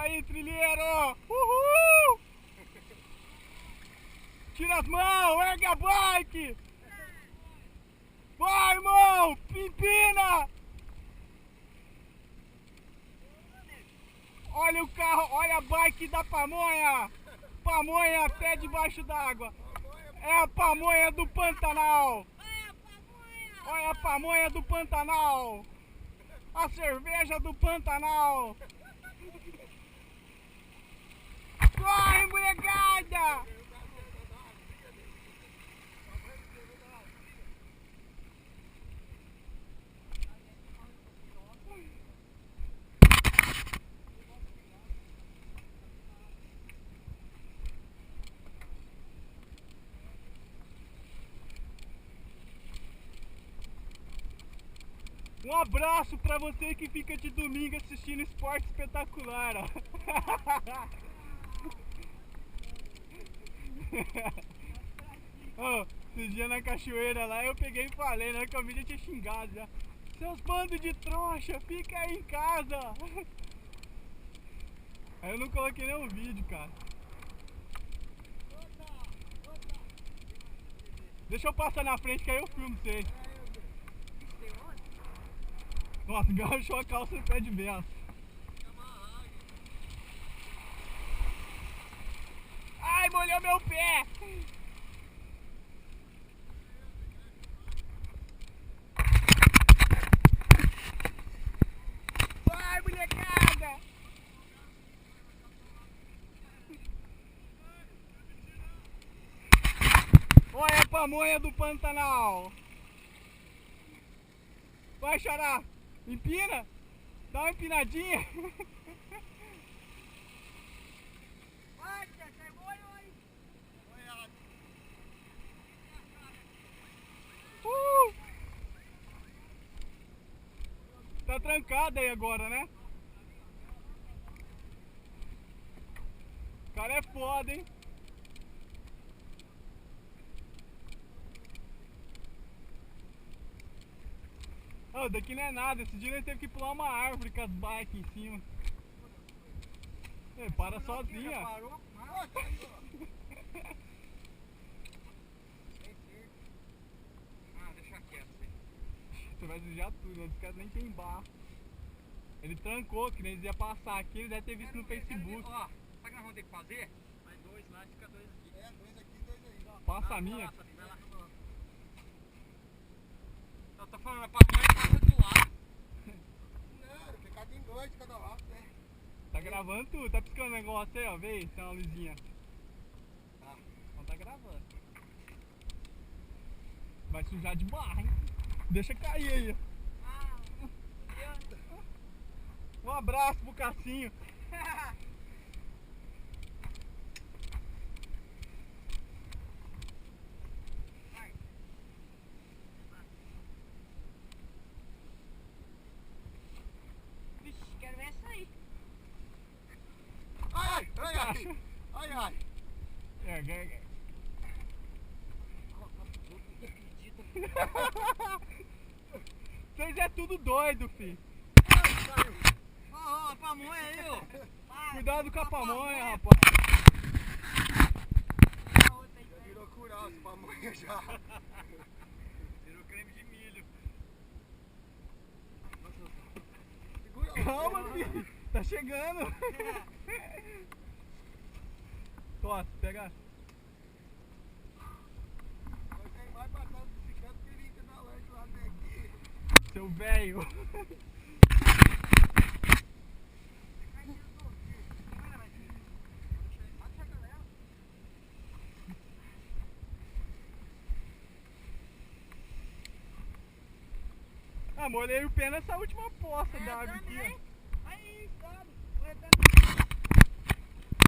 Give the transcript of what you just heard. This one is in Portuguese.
aí, trilheiro! Uhul! Tira as mãos, ergue a bike! Vai, irmão! Empina! Olha o carro, olha a bike da pamonha! Pamonha até debaixo d'água! É a pamonha do Pantanal! Olha a pamonha do Pantanal! A cerveja do Pantanal! Corre, molecada! Um abraço pra você que fica de domingo assistindo Esporte Espetacular, ó. Oh, esse dia na cachoeira lá eu peguei e falei, na hora que eu vi já tinha xingado já. Seus bandos de trouxa, fica aí em casa. Aí eu não coloquei nenhum vídeo, cara. Deixa eu passar na frente que aí eu filmo vocês. Nossa, gauchou a calça e pé de benção. Ai, molhou meu pé! Vai, molecada! Olha a pamonha do Pantanal! Vai, xará! Empina! Dá uma empinadinha! Tá trancado aí agora, né? O cara é foda, hein? Oh, daqui não é nada, esse dia ele teve que pular uma árvore com as bikes em cima. Ele para sozinha. Deixa quieto. Você vai sujar tudo, os caras nem tem barro. Ele trancou, que nem eles iam passar aqui, ele deve ter visto no Facebook. Ó, sabe o que nós vamos ter que fazer? Vai dois lá, fica dois aqui. É, dois aqui, dois aí. Passa a minha. Vai lá. Eu tô falando, a pamonha passa do lado. Não, ficar em dois de cada lado, né? Tá gravando tudo, tá piscando o negócio aí, ó, vê, tem uma luzinha. Tá. Então tá gravando. Vai sujar de barro, hein? Deixa cair aí. Um abraço pro Cassinho. Vixe, quero ver essa aí. Ai, ai, ai, ai, ai. É. Vocês é tudo doido, filho. Ó, a pamonha aí, ó. Cuidado com a pamonha, rapaz. Virou curau essa pamonha já. Virou creme de milho. Segura, Calma, filho. Tá chegando. Tosse, pega. Quem vai passar as bicicletas periga na lanche lá daqui. Seu velho. Ah, molhei o pé nessa última poça da água aqui, ó. Aí, sabe?